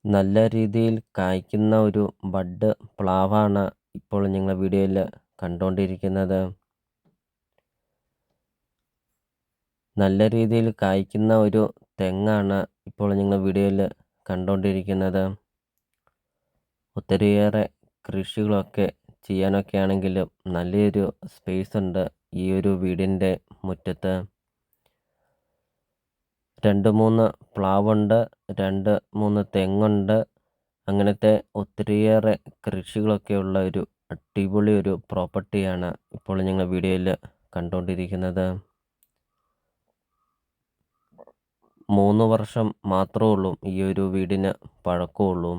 നല്ല രീതിയിൽ കായ്ക്കുന്ന ഒരു ബഡ് പ്ലാവാണ് ഇപ്പോൾ നിങ്ങൾ വീഡിയോയിൽ കണ്ടുകൊണ്ടിരിക്കുന്നത്. നല്ല രീതിയിൽ കായ്ക്കുന്ന ഒരു തെങ്ങാണ് ഇപ്പോൾ നിങ്ങൾ വീഡിയോയിൽ കണ്ടുകൊണ്ടിരിക്കുന്നത്. ഒത്തിരിയേറെ കൃഷികളൊക്കെ ചെയ്യാനൊക്കെ ആണെങ്കിലും നല്ലൊരു സ്പേസ് ഉണ്ട് ഈ ഒരു വീടിൻ്റെ മുറ്റത്ത്. 2-3 പ്ലാവുണ്ട്, 2-3 തെങ്ങുണ്ട്. അങ്ങനത്തെ ഒത്തിരിയേറെ കൃഷികളൊക്കെയുള്ള ഒരു അടിപൊളി ഒരു പ്രോപ്പർട്ടിയാണ് ഇപ്പോൾ നിങ്ങൾ വീഡിയോയിൽ കണ്ടുകൊണ്ടിരിക്കുന്നത്. 3 വർഷം മാത്രമേ ഉള്ളൂ ഈ ഒരു വീടിന് പഴക്കമുള്ളൂ.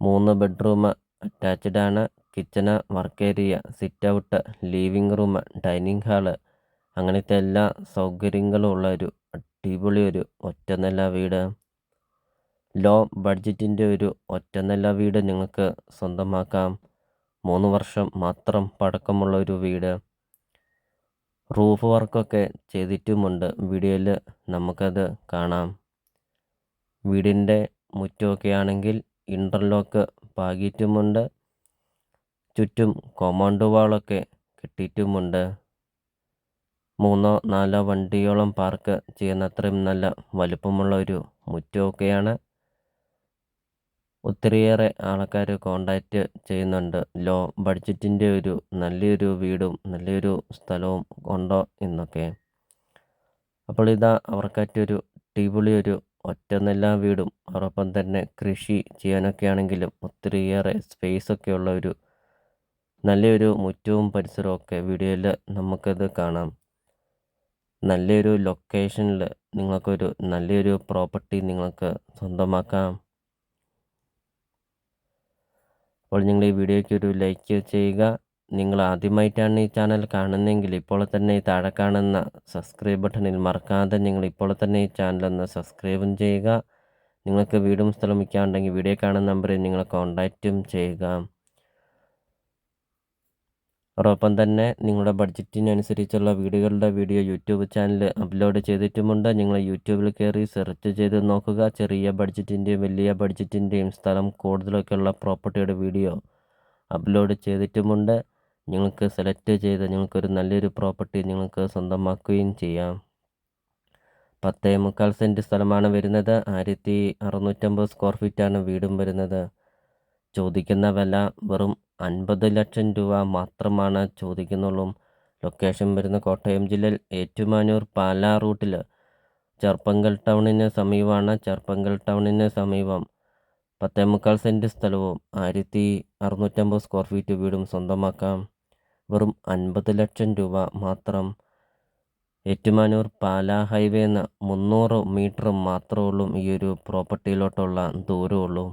3 ബെഡ്റൂം അറ്റാച്ച്ഡ് ആണ്. Kitchen, work area, sit out, living room, dining hall, അങ്ങനത്തെ എല്ലാ സൗകര്യങ്ങളും ഉള്ള ഒരു അടിപൊളി ഒരു ഒറ്റനില വീട്. ലോ ബഡ്ജറ്റിൻ്റെ ഒരു ഒറ്റനില വീട് നിങ്ങൾക്ക് സ്വന്തമാക്കാം. 3 വർഷം മാത്രം പഴക്കമുള്ള ഒരു വീട്. റൂഫ് വർക്കൊക്കെ ചെയ്തിട്ടുമുണ്ട്. വീഡിയോയിൽ നമുക്കത് കാണാം. വീടിൻ്റെ മുറ്റമൊക്കെ ആണെങ്കിൽ ഇൻ്റർലോക്ക് പാകിയിട്ടുമുണ്ട്. ചുറ്റും കോമ്പൗണ്ട് വാളൊക്കെ കെട്ടിയിട്ടുമുണ്ട്. 3-4 വണ്ടിയോളം പാർക്ക് ചെയ്യുന്ന അത്രയും നല്ല വലുപ്പമുള്ള ഒരു മുറ്റമൊക്കെയാണ്. ഒത്തിരിയേറെ ആൾക്കാർ കോണ്ടാക്റ്റ് ചെയ്യുന്നുണ്ട്. ലോ ബഡ്ജറ്റിൻ്റെ ഒരു നല്ലൊരു വീടും നല്ലൊരു സ്ഥലവും ഉണ്ടോ എന്നൊക്കെ. അപ്പോൾ ഇതാ അവർക്കായിട്ടൊരു അടിപൊളി ഒരു ഒറ്റനില വീടും അതോടൊപ്പം തന്നെ കൃഷി ചെയ്യാനൊക്കെ ആണെങ്കിലും ഒത്തിരിയേറെ സ്പേസൊക്കെ ഉള്ള ഒരു നല്ലൊരു മുറ്റവും പരിസരവും ഒക്കെ വീഡിയോയിൽ നമുക്കത് കാണാം. നല്ലൊരു ലൊക്കേഷനിൽ നിങ്ങൾക്കൊരു നല്ലൊരു പ്രോപ്പർട്ടി നിങ്ങൾക്ക് സ്വന്തമാക്കാം. അപ്പോൾ നിങ്ങൾ ഈ വീഡിയോയ്ക്ക് ഒരു ലൈക്ക് ചെയ്യുക. നിങ്ങൾ ആദ്യമായിട്ടാണ് ഈ ചാനൽ കാണുന്നതെങ്കിൽ ഇപ്പോൾ തന്നെ ഈ താഴെ കാണുന്ന സബ്സ്ക്രൈബ് ബട്ടണിൽ മറക്കാതെ നിങ്ങൾ ഇപ്പോൾ തന്നെ ഈ ചാനലൊന്ന് സബ്സ്ക്രൈബും ചെയ്യുക. നിങ്ങൾക്ക് വീടും സ്ഥലം വിൽക്കാനുണ്ടെങ്കിൽ വീഡിയോ കാണുന്ന നമ്പറിൽ നിങ്ങൾ കോൺടാക്റ്റും ചെയ്യുക. അതോടൊപ്പം തന്നെ നിങ്ങളുടെ ബഡ്ജറ്റിനനുസരിച്ചുള്ള വീടുകളുടെ വീഡിയോ യൂട്യൂബ് ചാനൽ അപ്ലോഡ് ചെയ്തിട്ടുമുണ്ട്. നിങ്ങൾ യൂട്യൂബിൽ കയറി സെർച്ച് ചെയ്ത് നോക്കുക. ചെറിയ ബഡ്ജറ്റിൻ്റെയും വലിയ ബഡ്ജറ്റിൻ്റെയും സ്ഥലം കൂടുതലൊക്കെയുള്ള പ്രോപ്പർട്ടിയുടെ വീഡിയോ അപ്ലോഡ് ചെയ്തിട്ടുമുണ്ട്. നിങ്ങൾക്ക് സെലക്ട് ചെയ്ത് നിങ്ങൾക്കൊരു നല്ലൊരു പ്രോപ്പർട്ടി നിങ്ങൾക്ക് സ്വന്തമാക്കുകയും ചെയ്യാം. 10.25 സെൻറ്റ് സ്ഥലമാണ് വരുന്നത്. 1650 സ്ക്വയർ ഫീറ്റാണ് വീടും വരുന്നത്. ചോദിക്കുന്ന വില വെറും 50 ലക്ഷം രൂപ മാത്രമാണ് ചോദിക്കുന്നുള്ളൂ. ലൊക്കേഷൻ വരുന്ന കോട്ടയം ജില്ലയിൽ ഏറ്റുമാനൂർ പാലാ റൂട്ടിൽ ചെർപ്പങ്കൽ ടൗണിന് സമീപമാണ്. ചെർപ്പങ്കൽ ടൗണിന് സമീപം 10.25 സെൻറ്റ് സ്ഥലവും 1650 സ്ക്വയർ ഫീറ്റ് വീടും സ്വന്തമാക്കാം. വെറും 50 ലക്ഷം രൂപ മാത്രം. ഏറ്റുമാനൂർ പാലാ ഹൈവേന്ന് 300 മീറ്റർ മാത്രമേ ഉള്ളൂ ഈ ഒരു പ്രോപ്പർട്ടിയിലോട്ടുള്ള ദൂരമുള്ളൂ.